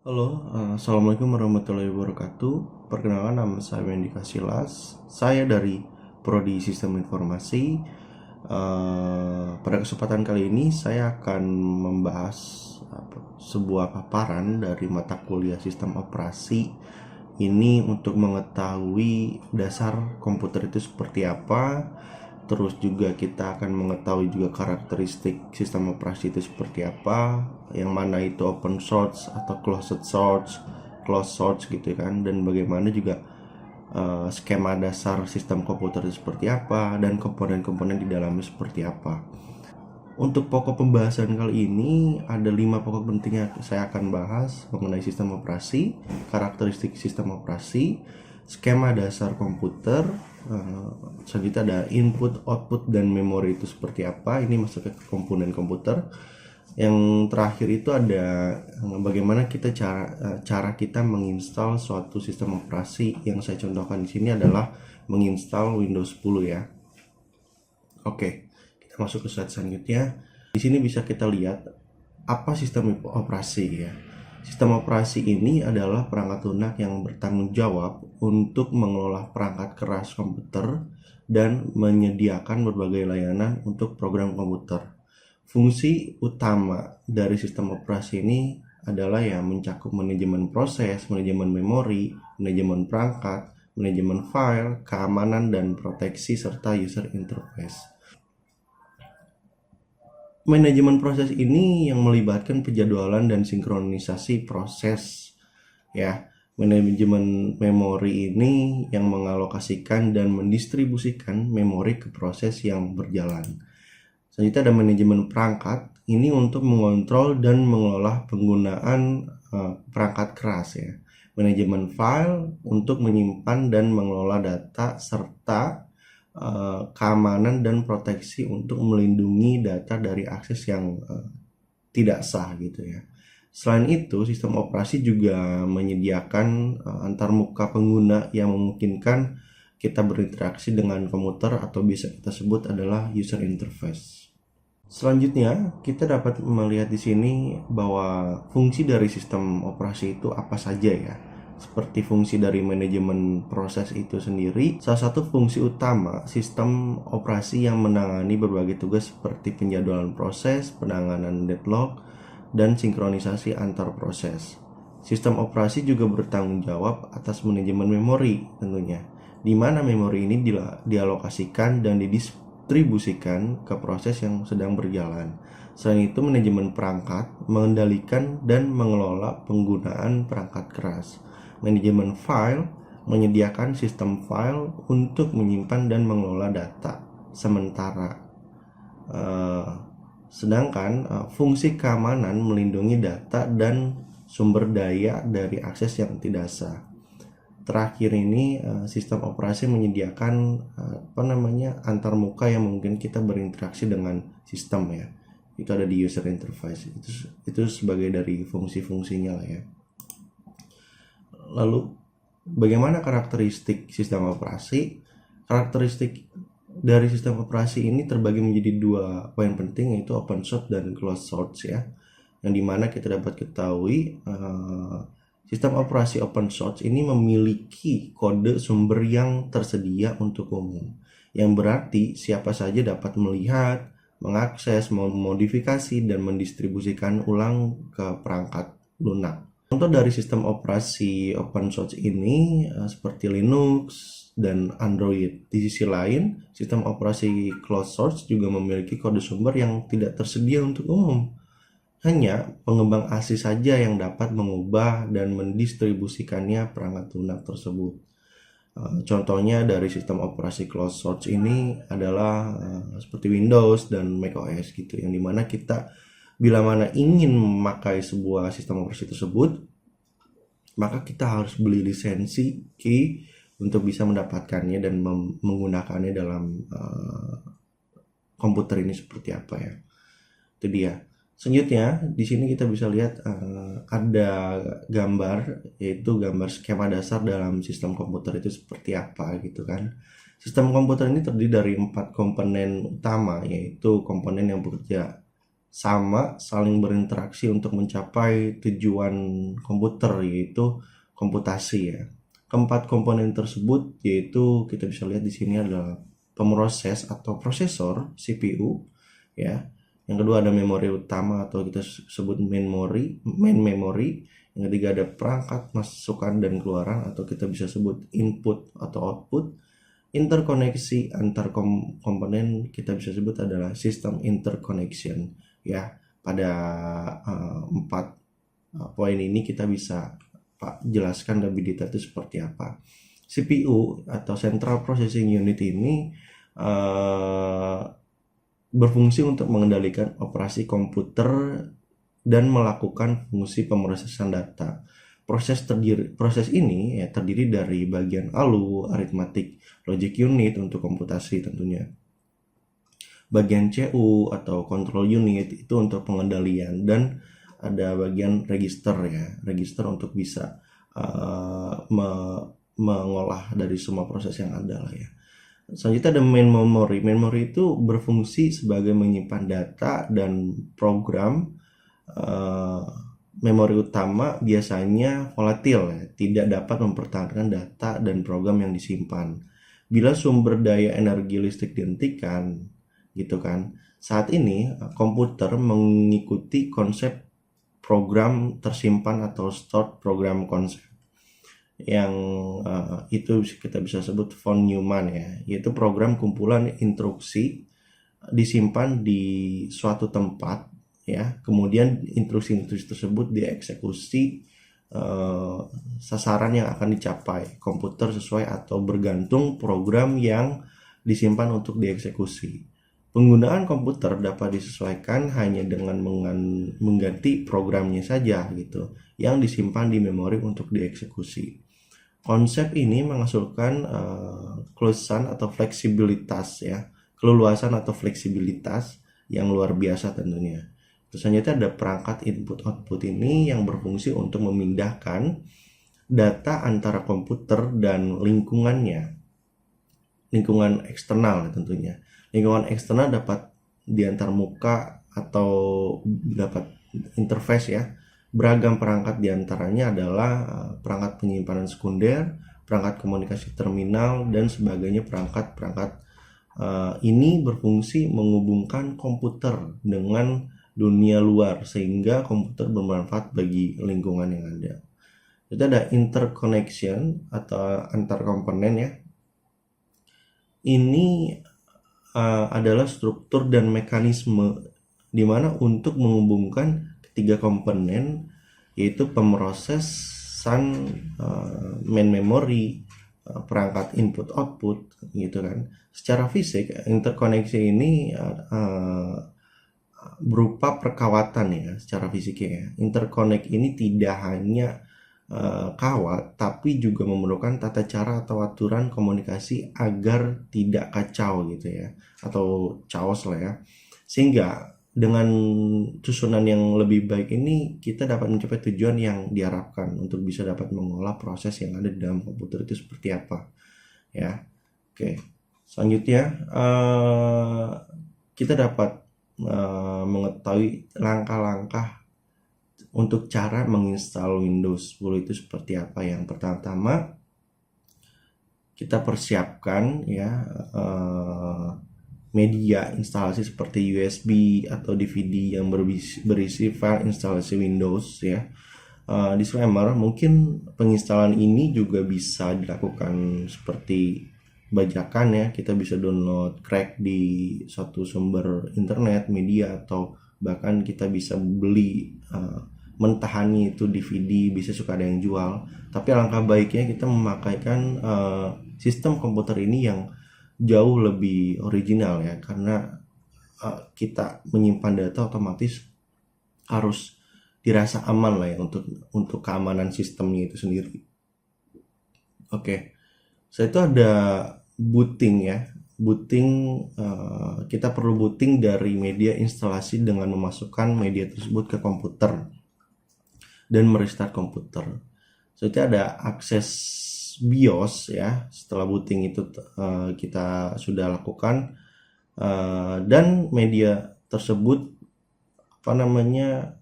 Halo, Assalamualaikum warahmatullahi wabarakatuh. Perkenalkan, nama saya Wendy Kasilas. Saya dari Prodi Sistem Informasi. Pada kesempatan kali ini saya akan membahas sebuah paparan dari mata kuliah Sistem Operasi. Ini untuk mengetahui dasar komputer itu seperti apa. Terus juga kita akan mengetahui juga karakteristik sistem operasi itu seperti apa, yang mana itu open source atau closed source gitu kan, dan bagaimana juga skema dasar sistem komputer itu seperti apa dan komponen-komponen di dalamnya seperti apa. Untuk pokok pembahasan kali ini ada 5 pokok penting yang saya akan bahas mengenai sistem operasi, karakteristik sistem operasi, skema dasar komputer, selanjutnya ada input, output, dan memori itu seperti apa. Ini masuk ke komponen komputer. Yang terakhir itu ada bagaimana cara kita menginstal suatu sistem operasi. Yang saya contohkan di sini adalah menginstal Windows 10 ya. Oke, kita masuk ke slide selanjutnya. Di sini bisa kita lihat apa sistem operasi ya. Sistem operasi ini adalah perangkat lunak yang bertanggung jawab untuk mengelola perangkat keras komputer dan menyediakan berbagai layanan untuk program komputer. Fungsi utama dari sistem operasi ini adalah ya mencakup manajemen proses, manajemen memori, manajemen perangkat, manajemen file, keamanan dan proteksi, serta user interface. Manajemen proses ini yang melibatkan penjadwalan dan sinkronisasi proses ya. Manajemen memori ini yang mengalokasikan dan mendistribusikan memori ke proses yang berjalan. Selanjutnya ada manajemen perangkat, ini untuk mengontrol dan mengelola penggunaan perangkat keras ya. Manajemen file untuk menyimpan dan mengelola data, serta keamanan dan proteksi untuk melindungi data dari akses yang tidak sah gitu ya. Selain itu, sistem operasi juga menyediakan antarmuka pengguna yang memungkinkan kita berinteraksi dengan komputer, atau bisa kita sebut adalah user interface. Selanjutnya, kita dapat melihat di sini bahwa fungsi dari sistem operasi itu apa saja ya. Seperti fungsi dari manajemen proses itu sendiri, salah satu fungsi utama sistem operasi yang menangani berbagai tugas seperti penjadwalan proses, penanganan deadlock, dan sinkronisasi antar proses. Sistem operasi juga bertanggung jawab atas manajemen memori tentunya, di mana memori ini dialokasikan dan didistribusikan ke proses yang sedang berjalan. Selain itu, manajemen perangkat mengendalikan dan mengelola penggunaan perangkat keras. Manajemen file menyediakan sistem file untuk menyimpan dan mengelola data sementara. Sedangkan fungsi keamanan melindungi data dan sumber daya dari akses yang tidak sah. Terakhir ini sistem operasi menyediakan antarmuka yang mungkin kita berinteraksi dengan sistem ya. Itu ada di user interface. Itu sebagai dari fungsi-fungsinya lah ya. Lalu bagaimana karakteristik sistem operasi? Karakteristik dari sistem operasi ini terbagi menjadi 2 poin penting, yaitu open source dan closed source ya. Yang dimana kita dapat ketahui sistem operasi open source ini memiliki kode sumber yang tersedia untuk umum, yang berarti siapa saja dapat melihat, mengakses, memodifikasi, dan mendistribusikan ulang ke perangkat lunak. Contoh dari sistem operasi open source ini seperti Linux dan Android. Di sisi lain, sistem operasi closed source juga memiliki kode sumber yang tidak tersedia untuk umum. Hanya pengembang asli saja yang dapat mengubah dan mendistribusikannya perangkat lunak tersebut. Contohnya dari sistem operasi closed source ini adalah seperti Windows dan macOS gitu, yang dimana kita bila mana ingin memakai sebuah sistem operasi tersebut, maka kita harus beli lisensi key untuk bisa mendapatkannya dan menggunakannya dalam komputer ini seperti apa ya. Itu dia. Selanjutnya di sini kita bisa lihat ada gambar, yaitu gambar skema dasar dalam sistem komputer itu seperti apa gitu kan. Sistem komputer ini terdiri dari 4 komponen utama, yaitu komponen yang bekerja sama saling berinteraksi untuk mencapai tujuan komputer, yaitu komputasi ya. Keempat komponen tersebut yaitu kita bisa lihat di sini adalah pemroses atau prosesor CPU ya. Yang kedua ada memori utama atau kita sebut main memory. Yang ketiga ada perangkat masukan dan keluaran atau kita bisa sebut input atau output. Interkoneksi antar komponen kita bisa sebut adalah sistem interconnection ya. Pada empat poin ini kita bisa jelaskan lebih detail itu seperti apa. CPU atau Central Processing Unit ini berfungsi untuk mengendalikan operasi komputer dan melakukan fungsi pemrosesan data. Proses ini ya, terdiri dari bagian ALU, arithmetic logic unit untuk komputasi tentunya. Bagian CU atau control unit itu untuk pengendalian, dan ada bagian register ya, register untuk bisa mengolah dari semua proses yang ada lah ya. Selanjutnya ada main memory. Memory itu berfungsi sebagai menyimpan data dan program. Memori utama biasanya volatil ya, tidak dapat mempertahankan data dan program yang disimpan. Bila sumber daya energi listrik dihentikan, gitu kan. Saat ini komputer mengikuti konsep program tersimpan atau stored program concept, yang itu kita bisa sebut von Neumann ya, yaitu program kumpulan instruksi disimpan di suatu tempat ya, kemudian instruksi-instruksi tersebut dieksekusi sasaran yang akan dicapai komputer sesuai atau bergantung program yang disimpan untuk dieksekusi. Penggunaan komputer dapat disesuaikan hanya dengan mengganti programnya saja gitu, yang disimpan di memori untuk dieksekusi. Konsep ini menghasilkan keleluasan atau fleksibilitas ya, keleluasan atau fleksibilitas yang luar biasa tentunya. Terus selanjutnya ada perangkat input-output ini yang berfungsi untuk memindahkan data antara komputer dan lingkungannya, lingkungan eksternal tentunya. Lingkungan eksternal dapat diantar muka atau dapat interface ya. Beragam perangkat diantaranya adalah perangkat penyimpanan sekunder, perangkat komunikasi terminal, dan sebagainya. Perangkat-perangkat ini berfungsi menghubungkan komputer dengan dunia luar sehingga komputer bermanfaat bagi lingkungan yang ada. Itu ada interconnection atau antar komponen ya. Ini adalah struktur dan mekanisme di mana untuk menghubungkan ketiga komponen, yaitu pemrosesan main memory, perangkat input output gitu kan. Secara fisik interkoneksi ini berupa perkawatan ya, secara fisiknya ya. Interconnect ini tidak hanya kawat, tapi juga memerlukan tata cara atau aturan komunikasi agar tidak kacau gitu ya, atau chaos lah ya. Sehingga dengan susunan yang lebih baik ini kita dapat mencapai tujuan yang diharapkan untuk bisa dapat mengolah proses yang ada di dalam komputer itu seperti apa ya. Oke, selanjutnya kita dapat mengetahui langkah-langkah untuk cara menginstal Windows 10 itu seperti apa. Yang pertama kita persiapkan ya media instalasi seperti USB atau DVD yang berisi file instalasi Windows ya. Disclaimer, mungkin penginstalan ini juga bisa dilakukan seperti bajakan ya. Kita bisa download crack di suatu sumber internet, media, atau bahkan kita bisa beli mentahannya itu DVD, bisa suka ada yang jual. Tapi alangkah baiknya kita memakaikan sistem komputer ini yang jauh lebih original ya, karena kita menyimpan data otomatis harus dirasa aman lah ya, untuk keamanan sistemnya itu sendiri. Oke, setelah itu ada booting ya. Booting, kita perlu booting dari media instalasi dengan memasukkan media tersebut ke komputer dan merestart komputer. Selanjutnya ada akses BIOS ya. Setelah booting itu kita sudah lakukan, dan media tersebut apa namanya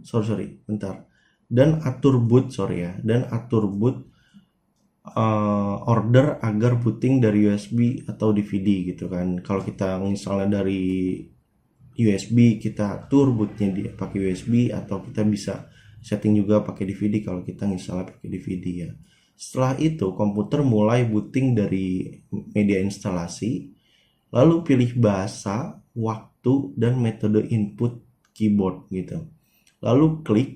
sorry bentar, dan atur boot order agar booting dari USB atau DVD gitu kan. Kalau kita misalnya dari USB, kita atur bootnya dia pakai USB, atau kita bisa setting juga pakai DVD kalau kita misalnya pakai DVD ya. Setelah itu komputer mulai booting dari media instalasi, lalu pilih bahasa, waktu, dan metode input keyboard gitu. Lalu klik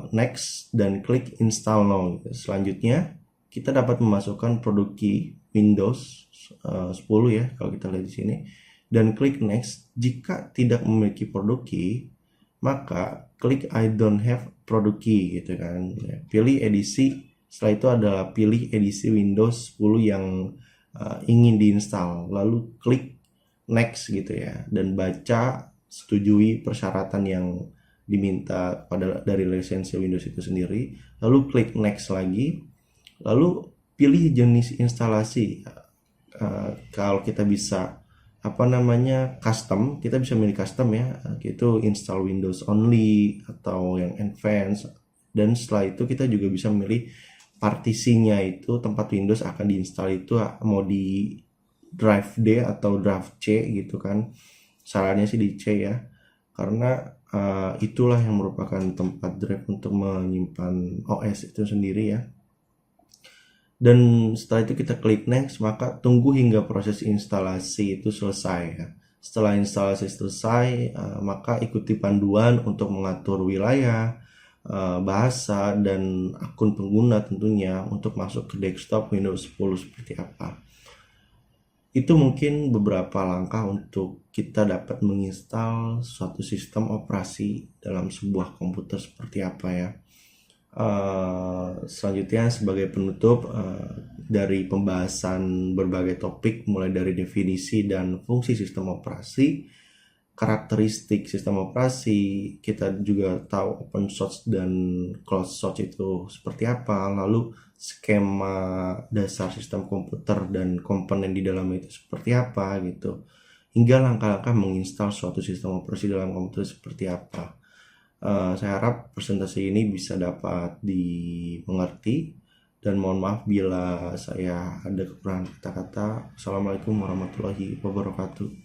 next dan klik install now. Selanjutnya kita dapat memasukkan produk key Windows 10 ya kalau kita lihat di sini, dan klik next. Jika tidak memiliki produk key, maka klik I don't have product key gitu kan. Pilih edisi, setelah itu adalah pilih edisi Windows 10 yang ingin diinstal, lalu klik next gitu ya, dan baca setujui persyaratan yang diminta dari lisensi Windows itu sendiri, lalu klik next lagi, lalu pilih jenis instalasi. Kalau kita bisa custom, kita bisa milih custom ya, itu install Windows only atau yang advanced. Dan setelah itu kita juga bisa memilih partisinya, itu tempat Windows akan diinstal itu mau di drive D atau drive C gitu kan. Sarannya sih di C ya, karena itulah yang merupakan tempat drive untuk menyimpan OS itu sendiri ya. Dan setelah itu kita klik next, maka tunggu hingga proses instalasi itu selesai ya. Setelah instalasi selesai, maka ikuti panduan untuk mengatur wilayah, bahasa, dan akun pengguna tentunya untuk masuk ke desktop Windows 10 seperti apa. Itu mungkin beberapa langkah untuk kita dapat menginstal suatu sistem operasi dalam sebuah komputer seperti apa ya. Selanjutnya sebagai penutup dari pembahasan berbagai topik, mulai dari definisi dan fungsi sistem operasi, karakteristik sistem operasi, kita juga tahu open source dan closed source itu seperti apa, lalu skema dasar sistem komputer dan komponen di dalamnya itu seperti apa gitu, hingga langkah-langkah menginstal suatu sistem operasi dalam komputer seperti apa. Saya harap presentasi ini bisa dapat dimengerti, dan mohon maaf bila saya ada kekurangan kata-kata. Assalamualaikum warahmatullahi wabarakatuh.